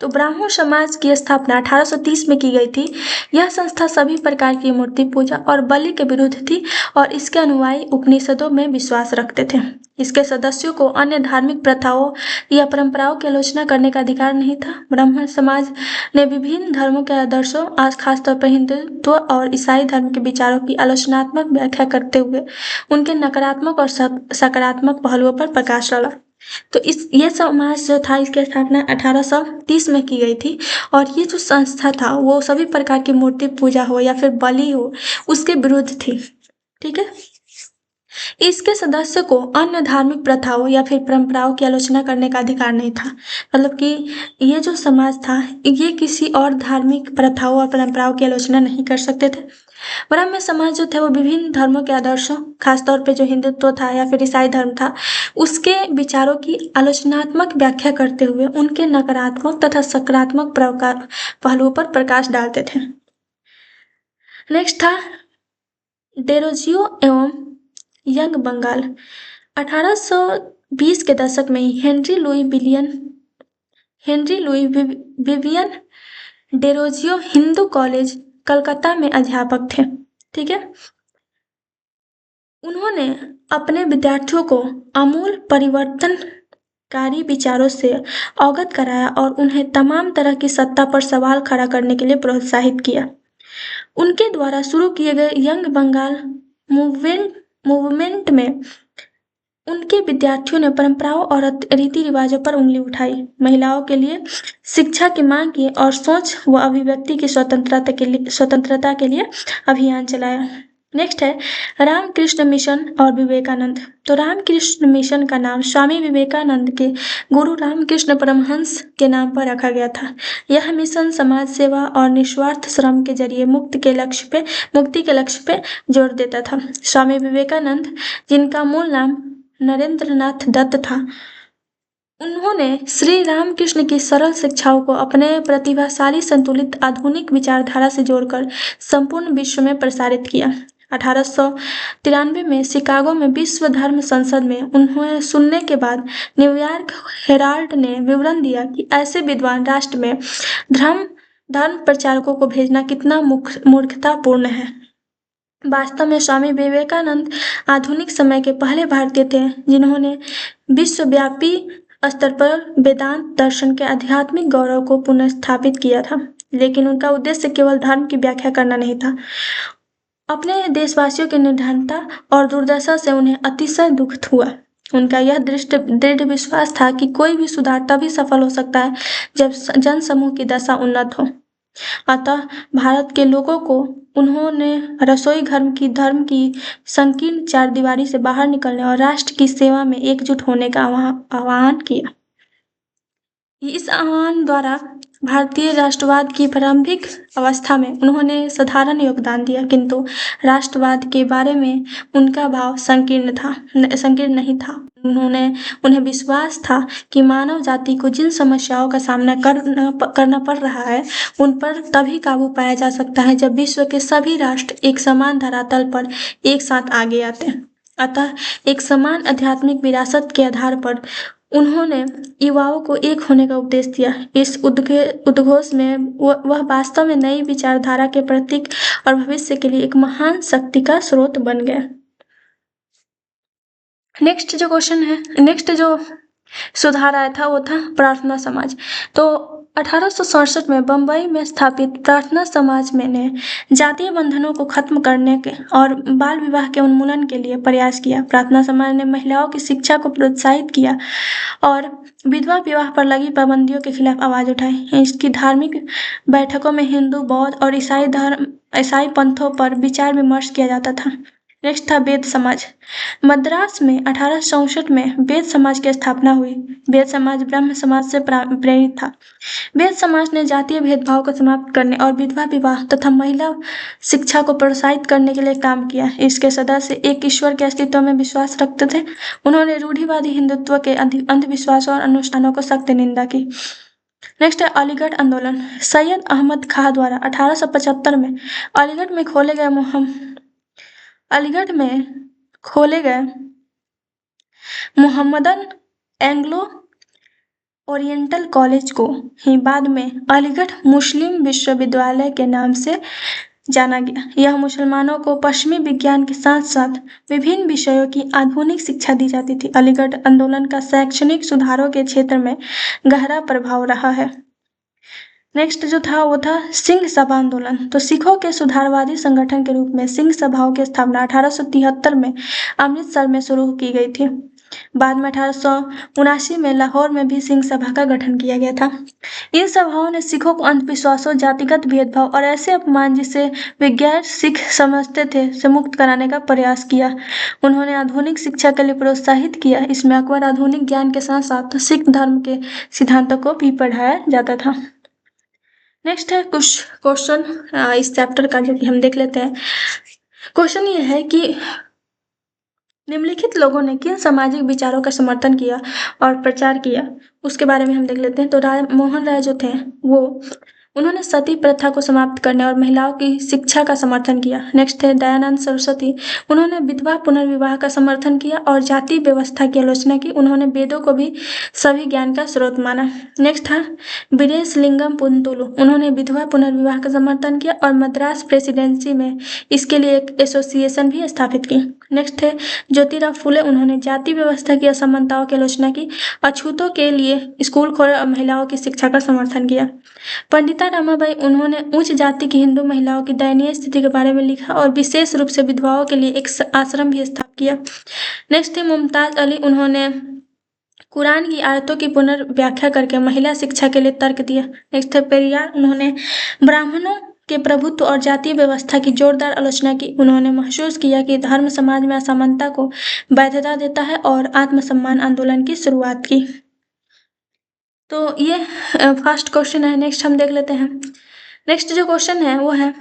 तो ब्राह्मण समाज की स्थापना 1830 में की गई थी। यह संस्था सभी प्रकार की मूर्ति पूजा और बलि के विरुद्ध थी और इसके अनुयायी उपनिषदों में विश्वास रखते थे। इसके सदस्यों को अन्य धार्मिक प्रथाओं या परंपराओं की आलोचना करने का अधिकार नहीं था। ब्राह्मण समाज ने विभिन्न धर्मों के आदर्शों, खासतौर पर हिंदुत्व और ईसाई धर्म के विचारों की आलोचनात्मक व्याख्या करते हुए उनके नकारात्मक और सकारात्मक पहलुओं पर प्रकाश डाला। तो ये समाज जो था, इसकी स्थापना 1830 में की गई थी और ये जो संस्था था वो सभी प्रकार की मूर्ति पूजा हो या फिर बलि हो उसके विरुद्ध थी। ठीक है। इसके सदस्य को अन्य धार्मिक प्रथाओं या फिर परंपराओं की आलोचना करने का अधिकार नहीं था। मतलब कि ये जो समाज था, ये किसी और धार्मिक प्रथाओं और परंपराओं की आलोचना नहीं कर सकते थे। ब्राह्मण समाज जो थे वो विभिन्न धर्मों के आदर्शों, खासतौर पे जो हिंदुत्व था या फिर ईसाई धर्म था, उसके विचारों की आलोचनात्मक व्याख्या करते हुए उनके नकारात्मक तथा सकारात्मक पहलुओं पर प्रकाश डालते थे। नेक्स्ट था डेरोजियो एवं यंग बंगाल। 1820 के दशक में ही Henry Louis Vivian Derozio Hindu College Calcutta में अध्यापक थे। ठीक है। उन्होंने अपने विद्यार्थियों को आमूल परिवर्तनकारी विचारों से अवगत कराया और उन्हें तमाम तरह की सत्ता पर सवाल खड़ा करने के लिए प्रोत्साहित किया। उनके द्वारा शुरू किए गए यंग बंगाल मूवमेंट में उनके विद्यार्थियों ने परंपराओं और रीति रिवाजों पर उंगली उठाई, महिलाओं के लिए शिक्षा की मांग की और सोच व अभिव्यक्ति की स्वतंत्रता के लिए अभियान चलाया। नेक्स्ट है रामकृष्ण मिशन और विवेकानंद। तो रामकृष्ण मिशन का नाम स्वामी विवेकानंद के गुरु रामकृष्ण परमहंस के नाम पर रखा गया था। यह मिशन समाज सेवा और निस्वार्थ श्रम के जरिए मुक्ति के लक्ष्य पे जोर देता था। स्वामी विवेकानंद, जिनका मूल नाम नरेंद्रनाथ दत्त था, उन्होंने श्री रामकृष्ण की सरल शिक्षाओं को अपने प्रतिभाशाली संतुलित आधुनिक विचारधारा से जोड़कर संपूर्ण विश्व में प्रसारित किया। 1893 में शिकागो में विश्व धर्म संसद में उन्हें सुनने के बाद न्यूयॉर्क हेराल्ड ने विवरण दिया कि ऐसे विद्वान राष्ट्र में धर्म प्रचारकों को भेजना कितना मूर्खतापूर्ण है। वास्तव में स्वामी विवेकानंद आधुनिक समय के पहले भारतीय थे जिन्होंने विश्वव्यापी स्तर पर वेदांत दर्शन के आध्यात्मिक गौरव को पुनर्स्थापित किया था, लेकिन उनका उद्देश्य केवल धर्म की व्याख्या करना नहीं था। अपने देशवासियों की निर्धनता और दुर्दशा से उन्हें अतिशय दुख हुआ। उनका यह दृढ़ विश्वास था कि कोई भी सुधार तभी सफल हो सकता है जब जनसमूह की दशा उन्नत हो। अतः भारत के लोगों को उन्होंने रसोई धर्म की संकीर्ण चारदीवारी से बाहर निकलने और राष्ट्र की सेवा में एकजुट होने का आह्वान किया। इस आह्वान द्वारा भारतीय राष्ट्रवाद की प्रारंभिक अवस्था में उन्होंने साधारण योगदान दिया, किंतु राष्ट्रवाद के बारे में उनका भाव संकीर्ण नहीं था। उन्हें विश्वास था कि मानव जाति को जिन समस्याओं का सामना करना पड़ रहा है, उन पर तभी काबू पाया जा सकता है जब विश्व के सभी राष्ट्र एक समान धरातल पर एक साथ आगे आते हैं। अतः एक समान आध्यात्मिक विरासत के आधार पर उन्होंने युवाओं को एक होने का उपदेश दिया। इस उद्घोष में वह वास्तव में नई विचारधारा के प्रतीक और भविष्य के लिए एक महान शक्ति का स्रोत बन गए। नेक्स्ट जो सुधार आया था वो था प्रार्थना समाज। तो 1867 में बंबई में स्थापित प्रार्थना समाज ने जातीय बंधनों को खत्म करने के और बाल विवाह के उन्मूलन के लिए प्रयास किया। प्रार्थना समाज ने महिलाओं की शिक्षा को प्रोत्साहित किया और विधवा विवाह पर लगी पाबंदियों के खिलाफ आवाज उठाई। इसकी धार्मिक बैठकों में हिंदू, बौद्ध और ईसाई पंथों पर विचार विमर्श किया जाता था। नेक्स्ट था वेद समाज। मद्रास में 1864 में वेद समाज की स्थापना हुई। वेद समाज ब्रह्म समाज से प्रेरित था। वेद समाज ने जातीय भेदभाव को समाप्त करने और विधवा विवाह तथा महिला शिक्षा को प्रोत्साहित करने के लिए काम किया। इसके सदस्य एक ईश्वर के अस्तित्व में विश्वास रखते थे। उन्होंने रूढ़िवादी हिंदुत्व के अंधविश्वासों और अनुष्ठानों को सख्त निंदा की। नेक्स्ट है अलीगढ़ आंदोलन। सैयद अहमद खां द्वारा 1875 में अलीगढ़ में खोले गए मुहम्मदन एंग्लो ओरिएंटल कॉलेज को ही बाद में अलीगढ़ मुस्लिम विश्वविद्यालय के नाम से जाना गया। यह मुसलमानों को पश्चिमी विज्ञान के साथ साथ विभिन्न विषयों की आधुनिक शिक्षा दी जाती थी। अलीगढ़ आंदोलन का शैक्षणिक सुधारों के क्षेत्र में गहरा प्रभाव रहा है। नेक्स्ट जो था वो था सिंह सभा आंदोलन। तो सिखों के सुधारवादी संगठन के रूप में सिंह सभाओं की स्थापना 1873 में अमृतसर में शुरू की गई थी। बाद में 1879 में लाहौर में भी सिंह सभा का गठन किया गया था। इन सभाओं ने सिखों को अंधविश्वासों, जातिगत भेदभाव और ऐसे अपमान जिसे वे गैर सिख समझते थे से मुक्त कराने का प्रयास किया। उन्होंने आधुनिक शिक्षा के लिए प्रोत्साहित किया। इसमें अकबर आधुनिक ज्ञान के साथ साथ सिख धर्म के सिद्धांतों को भी पढ़ाया जाता था। नेक्स्ट है कुछ क्वेश्चन इस चैप्टर का, जो कि हम देख लेते हैं। क्वेश्चन ये है कि निम्नलिखित लोगों ने किन सामाजिक विचारों का समर्थन किया और प्रचार किया, उसके बारे में हम देख लेते हैं। तो मोहन राय जो थे उन्होंने सती प्रथा को समाप्त करने और महिलाओं की शिक्षा का समर्थन किया। नेक्स्ट है दयानंद सरस्वती, उन्होंने विधवा पुनर्विवाह का समर्थन किया और जाति व्यवस्था की आलोचना की। उन्होंने वेदों को भी सभी ज्ञान का स्रोत माना। नेक्स्ट था वीरेश लिंगम पुंतुलु, उन्होंने विधवा पुनर्विवाह का समर्थन किया और मद्रास प्रेसिडेंसी में इसके लिए एक एसोसिएशन भी स्थापित की। नेक्स्ट है ज्योतिराव फुले, उन्होंने जाति व्यवस्था की असमानताओं की आलोचना की, अछूतों के लिए स्कूल खोले और महिलाओं की शिक्षा का समर्थन किया। पंडिता रमाबाई, उन्होंने उच्च जाति की हिंदू महिलाओं की दयनीय स्थिति के बारे में लिखा और विशेष रूप से विधवाओं के लिए एक आश्रम भी स्थापित किया। नेक्स्ट है मुमताज अली, उन्होंने कुरान की आयतों की पुनर्व्याख्या करके महिला शिक्षा के लिए तर्क दिया। नेक्स्ट है पेरियार, उन्होंने ब्राह्मणों के प्रभुत्व और जातीय व्यवस्था की जोरदार आलोचना की। उन्होंने महसूस किया कि धर्म समाज में असमानता को वैधता देता है और आत्मसम्मान आंदोलन की शुरुआत की। तो ये फर्स्ट क्वेश्चन है। नेक्स्ट हम देख लेते हैं। नेक्स्ट जो क्वेश्चन है वो है,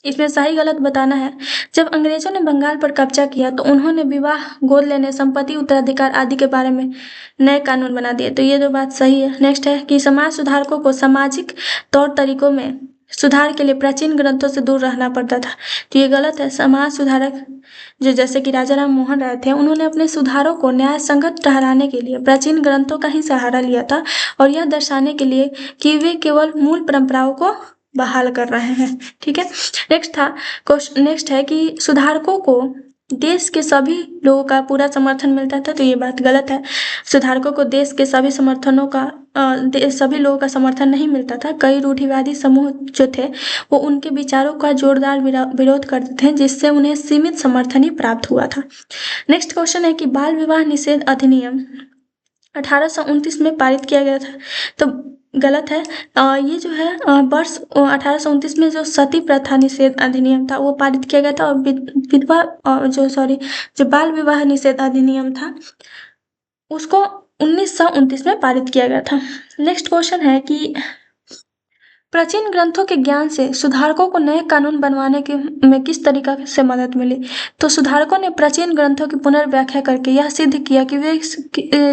इसमें सही गलत बताना है। जब अंग्रेजों ने बंगाल पर कब्जा किया तो उन्होंने विवाह, गोद लेने, संपत्ति, उत्तराधिकार आदि के बारे में नए कानून बना दिए। तो ये जो बात सही है। नेक्स्ट है कि समाज सुधारकों को सामाजिक तौर तरीकों में सुधार के लिए प्राचीन ग्रंथों से दूर रहना पड़ता था। तो ये गलत है। समाज सुधारक जो जैसे कि राजा राम मोहन राय थे, उन्होंने अपने सुधारों को न्याय संगत ठहराने के लिए प्राचीन ग्रंथों का ही सहारा लिया था और यह दर्शाने के लिए कि वे केवल मूल परंपराओं को बहाल कर रहे हैं। ठीक है। नेक्स्ट है कि सुधारकों को देश के सभी लोगों का पूरा समर्थन मिलता था। तो ये बात गलत है। सुधारकों को देश के सभी सभी लोगों का समर्थन नहीं मिलता था। कई रूढ़िवादी समूह जो थे वो उनके विचारों का जोरदार विरोध करते थे, जिससे उन्हें सीमित समर्थन ही प्राप्त हुआ था। नेक्स्ट क्वेश्चन है कि बाल विवाह निषेध अधिनियम 1829 में पारित किया गया था। तो गलत है। ये जो है वर्ष 1829 में जो सती प्रथा निषेध अधिनियम था वो पारित किया गया था और जो बाल विवाह निषेध अधिनियम था उसको 1929 में पारित किया गया था। नेक्स्ट क्वेश्चन है कि प्राचीन ग्रंथों के ज्ञान से सुधारकों को नए कानून बनवाने में किस तरीका से मदद मिली। तो सुधारकों ने प्राचीन ग्रंथों की पुनर्व्याख्या करके यह सिद्ध किया कि वे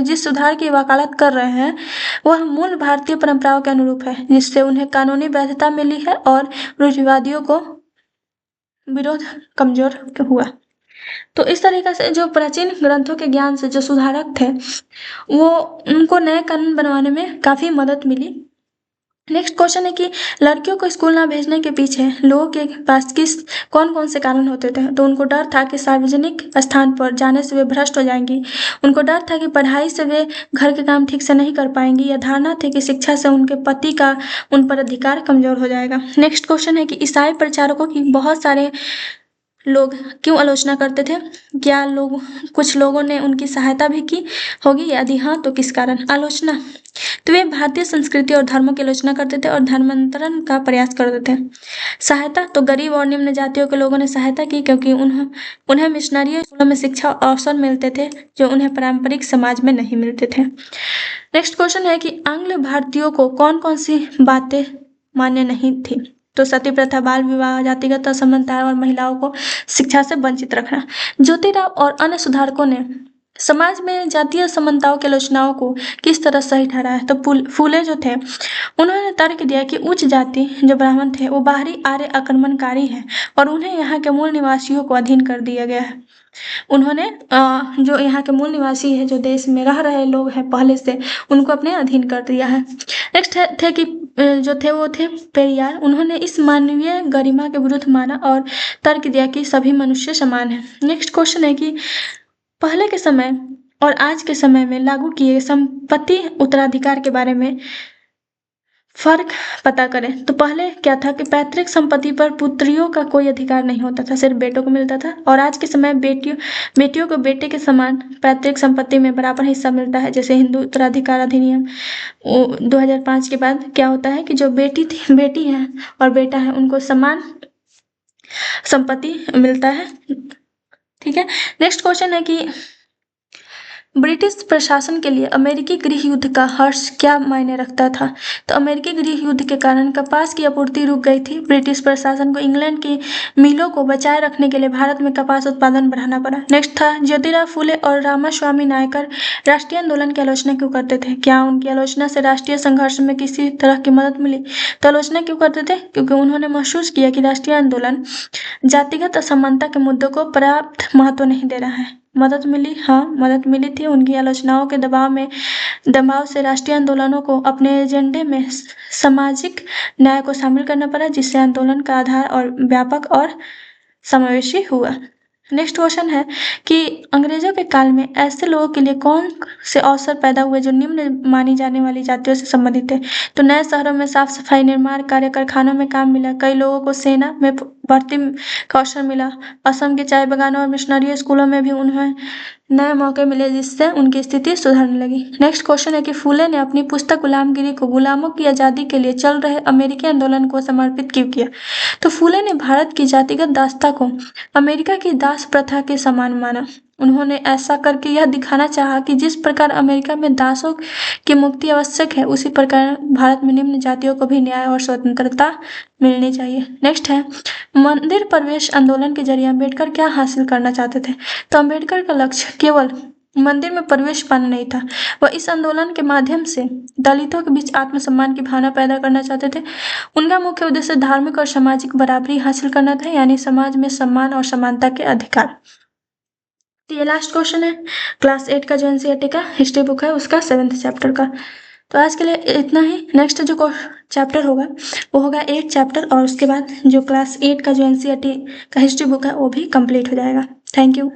जिस सुधार की वकालत कर रहे हैं वह मूल भारतीय परंपराओं के अनुरूप है, जिससे उन्हें कानूनी वैधता मिली है और रूढ़िवादियों को विरोध कमजोर हुआ। तो इस तरीके से जो प्राचीन ग्रंथों के ज्ञान से जो सुधारक थे वो उनको नए कानून बनवाने में काफी मदद मिली। नेक्स्ट क्वेश्चन है कि लड़कियों को स्कूल ना भेजने के पीछे लोगों के पास कौन कौन से कारण होते थे। तो उनको डर था कि सार्वजनिक स्थान पर जाने से वे भ्रष्ट हो जाएंगी, उनको डर था कि पढ़ाई से वे घर के काम ठीक से नहीं कर पाएंगी, या धारणा थी कि शिक्षा से उनके पति का उन पर अधिकार कमजोर हो जाएगा। नेक्स्ट क्वेश्चन है कि ईसाई प्रचारकों की बहुत सारे लोग क्यों आलोचना करते थे। क्या कुछ लोगों ने उनकी सहायता भी की होगी, यदि हाँ तो किस कारण। आलोचना, तो वे भारतीय संस्कृति और धर्मों की आलोचना करते थे और धर्मांतरण का प्रयास करते थे। सहायता, तो गरीब और निम्न जातियों के लोगों ने सहायता की क्योंकि उन्हें मिशनरी स्कूलों में शिक्षा अवसर मिलते थे जो उन्हें पारंपरिक समाज में नहीं मिलते थे। नेक्स्ट क्वेश्चन है कि आंग्ल भारतीयों को कौन कौन सी बातें मान्य नहीं थी। तो सती प्रथा, बाल विवाह, जातिगत असमानता और महिलाओं को शिक्षा से वंचित रखना। ज्योतिराव और अन्य सुधारकों ने समाज में जातीय समानताओं की आलोचनाओं को किस तरह सही ठहराया। तो फूले जो थे उन्होंने तर्क दिया कि उच्च जाति जो ब्राह्मण थे वो बाहरी आर्य आक्रमणकारी है और उन्हें यहाँ के मूल निवासियों को अधीन कर दिया गया है। उन्होंने जो यहाँ के मूल निवासी है, जो देश में रह रहे लोग हैं पहले से, उनको अपने अधीन कर दिया है। नेक्स्ट थे कि वो थे पेरियार, उन्होंने इस मानवीय गरिमा के विरुद्ध माना और तर्क दिया कि सभी मनुष्य समान हैं। नेक्स्ट क्वेश्चन है कि पहले के समय और आज के समय में लागू किए संपत्ति उत्तराधिकार के बारे में फर्क पता करें तो पहले क्या था कि पैतृक संपत्ति पर पुत्रियों का कोई अधिकार नहीं होता था, सिर्फ बेटों को मिलता था। और आज के समय बेटियों को बेटे के समान पैतृक संपत्ति में बराबर हिस्सा मिलता है। जैसे हिंदू उत्तराधिकार अधिनियम 2005 के बाद क्या होता है कि जो बेटी है और बेटा है उनको समान संपत्ति मिलता है। ठीक है, नेक्स्ट क्वेश्चन है कि ब्रिटिश प्रशासन के लिए अमेरिकी गृह युद्ध का हर्ष क्या मायने रखता था। तो अमेरिकी गृह युद्ध के कारण कपास की आपूर्ति रुक गई थी। ब्रिटिश प्रशासन को इंग्लैंड की मिलों को बचाए रखने के लिए भारत में कपास उत्पादन बढ़ाना पड़ा। नेक्स्ट था ज्योतिराव फुले और रामास्वामी नायकर राष्ट्रीय आंदोलन की आलोचना क्यों करते थे। क्या उनकी आलोचना से राष्ट्रीय संघर्ष में किसी तरह की मदद मिली। तो आलोचना क्यों करते थे, क्योंकि उन्होंने महसूस किया कि राष्ट्रीय आंदोलन जातिगत असमानता के मुद्दों को पर्याप्त महत्व नहीं दे रहा है। मदद मिली, हाँ मदद मिली थी। उनकी आलोचनाओं के दबाव से राष्ट्रीय आंदोलनों को अपने एजेंडे में सामाजिक न्याय को शामिल करना पड़ा, जिससे आंदोलन का आधार और व्यापक और समावेशी हुआ। नेक्स्ट क्वेश्चन है कि अंग्रेजों के काल में ऐसे लोगों के लिए कौन से अवसर पैदा हुए जो निम्न मानी जाने वाली जातियों से संबंधित थे। तो नए शहरों में साफ सफाई, निर्माण कार्य, कारखानों में काम मिला। कई लोगों को सेना में भर्ती का अवसर मिला। असम के चाय बागानों और मिशनरी स्कूलों में भी उन्हें नए मौके मिले, जिससे उनकी स्थिति सुधरने लगी। नेक्स्ट क्वेश्चन है कि फूले ने अपनी पुस्तक गुलामगिरी को गुलामों की आज़ादी के लिए चल रहे अमेरिकी आंदोलन को समर्पित क्यों किया। तो फूले ने भारत की जातिगत दासता को अमेरिका की दास प्रथा के समान माना। उन्होंने ऐसा करके यह दिखाना चाहा कि जिस प्रकार अमेरिका में दासों की मुक्ति आवश्यक है, उसी प्रकार भारत में निम्न जातियों को भी न्याय और स्वतंत्रता मिलनी चाहिए। नेक्स्ट है मंदिर प्रवेश आंदोलन के जरिए अम्बेडकर क्या हासिल करना चाहते थे। तो अम्बेडकर का लक्ष्य केवल मंदिर में प्रवेश पाना नहीं था, वह इस आंदोलन के माध्यम से दलितों के बीच आत्मसम्मान की भावना पैदा करना चाहते थे। उनका मुख्य उद्देश्य धार्मिक और सामाजिक बराबरी हासिल करना था, यानी समाज में सम्मान और समानता के अधिकार। तो ये लास्ट क्वेश्चन है क्लास 8 का जो एनसीईआरटी का हिस्ट्री बुक है उसका 7th चैप्टर का। तो आज के लिए इतना ही। नेक्स्ट जो चैप्टर होगा वो होगा 8th चैप्टर, और उसके बाद जो क्लास 8 का जो एनसीईआरटी का हिस्ट्री बुक है वो भी कंप्लीट हो जाएगा। Thank you.